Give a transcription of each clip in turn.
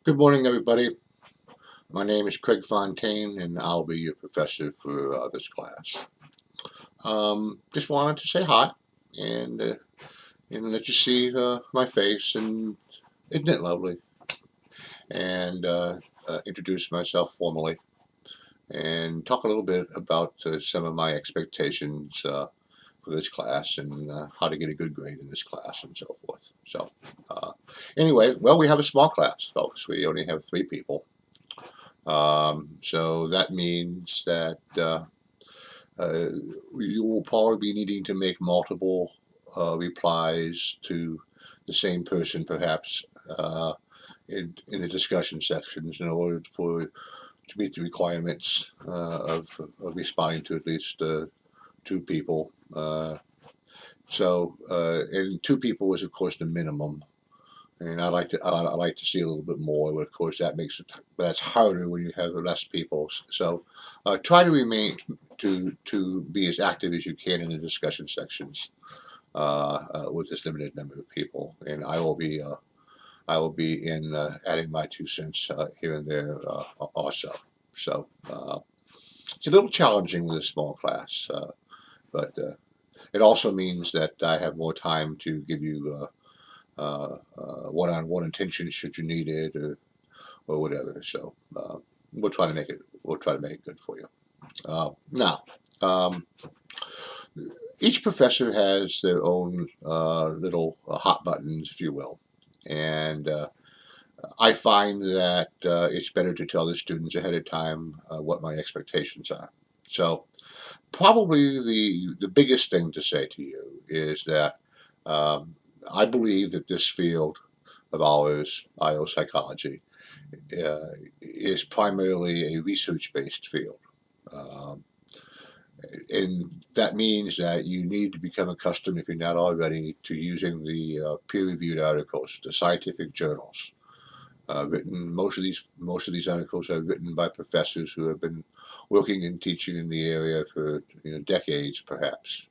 Good morning, everybody. My name is Craig Fontaine, and I'll be your professor for this class. Just wanted to say hi and let you see my face, and isn't it lovely? And introduce myself formally and talk a little bit about some of my expectations for this class and how to get a good grade in this class and so forth. So, anyway, well, we have a small class, folks. We only have 3 people. So that means that uh, you will probably be needing to make multiple replies to the same person, perhaps, in the discussion sections in order to meet the requirements of responding to at least 2 people. And 2 people is, of course, the minimum. And I like to see a little bit more, but of course that's harder when you have less people. So try to remain to be as active as you can in the discussion sections with this limited number of people. And I will be in adding my 2 cents here and there also. So it's a little challenging with a small class, but it also means that I have more time to give you one-on-one attention should you need it, or whatever. So we'll try to make it good for you. Now, each professor has their own little hot buttons, if you will, and I find that it's better to tell the students ahead of time what my expectations are. So probably the biggest thing to say to you is that um, I believe that this field of ours, IO psychology, is primarily a research-based field. Um, and that means that you need to become accustomed, if you're not already, to using the peer-reviewed articles, the scientific journals. Written most of these articles are written by professors who have been working and teaching in the area for decades, perhaps.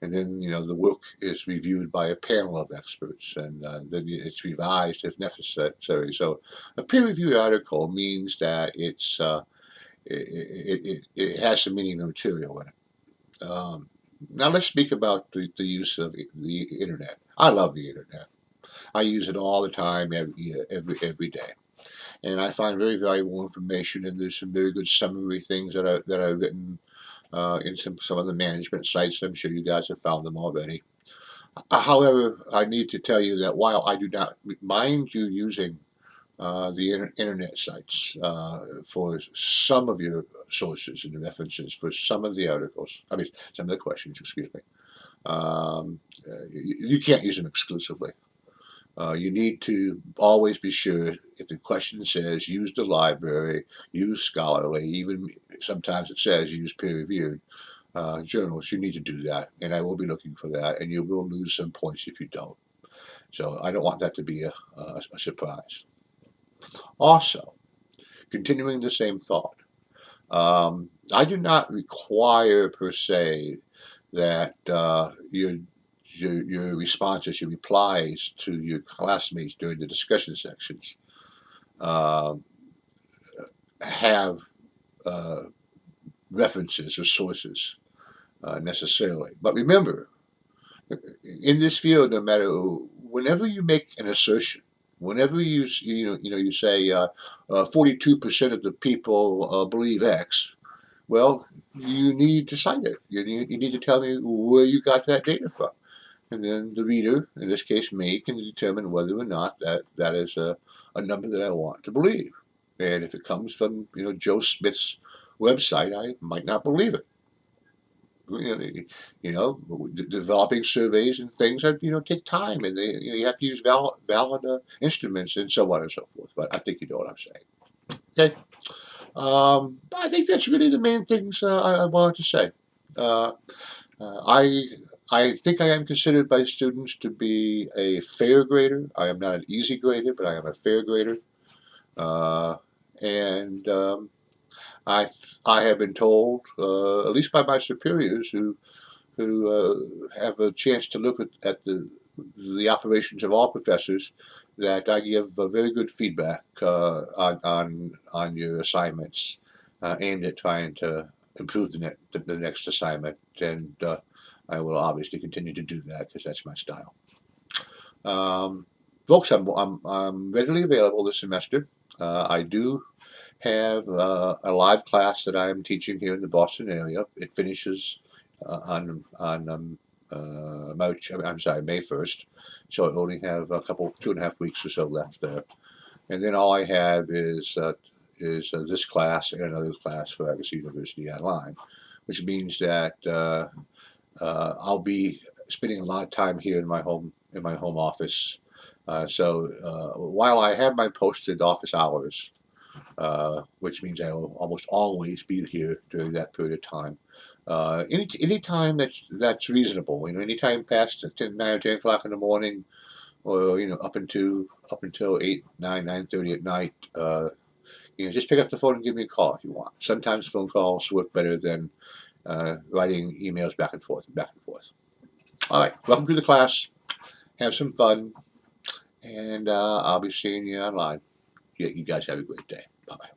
And then the work is reviewed by a panel of experts, and then it's revised if necessary. So a peer-reviewed article means that it has some meaning and material in it. Now let's speak about the use of the internet. I love the internet. I use it all the time, every day, and I find very valuable information. And there's some very good summary things that I've written in some of the management sites. I'm sure you guys have found them already. However, I need to tell you that while I do not mind you using the internet sites for some of your sources and references for some of the articles, I mean, some of the questions, excuse me, you can't use them exclusively. You need to always be sure if the question says use the library, use scholarly, even sometimes it says use peer reviewed journals, you need to do that. And I will be looking for that, and you will lose some points if you don't. So I don't want that to be a surprise. Also, continuing the same thought, I do not require per se that your responses, your replies to your classmates during the discussion sections uh, have uh, references or sources necessarily. But remember, in this field, no matter whenever you make an assertion, whenever you say 42% of the people believe X, well, you need to cite it. You need to tell me where you got that data from. And then the reader, in this case me, can determine whether or not that is a number that I want to believe. And if it comes from Joe Smith's website, I might not believe it. Developing surveys and things that take time, and you have to use valid instruments and so on and so forth. But I think you know what I'm saying. Okay, I think that's really the main things I wanted to say. Uh, uh, I I think I am considered by students to be a fair grader. I am not an easy grader, but I am a fair grader. Uh, and I I have been told, at least by my superiors, who have a chance to look at the operations of all professors, that I give very good feedback on your assignments, aimed at trying to improve the next assignment, and I will obviously continue to do that because that's my style. Um, Folks, I'm readily available this semester. I do have a live class that I am teaching here in the Boston area. It finishes on March. I'm sorry, May 1st. So I only have 2.5 weeks or so left there, and then all I have is this class and another class for Agassiz University Online, which means that I'll be spending a lot of time here in my home office. While I have my posted office hours, which means I will almost always be here during that period of time. Any time that's reasonable, any time past 9 or 10 o'clock in the morning, or up until 8, 9, 9:30 at night. Just pick up the phone and give me a call if you want. Sometimes phone calls work better than writing emails back and forth and back and forth. All right, welcome to the class. Have some fun, and I'll be seeing you online. You guys have a great day. Bye bye.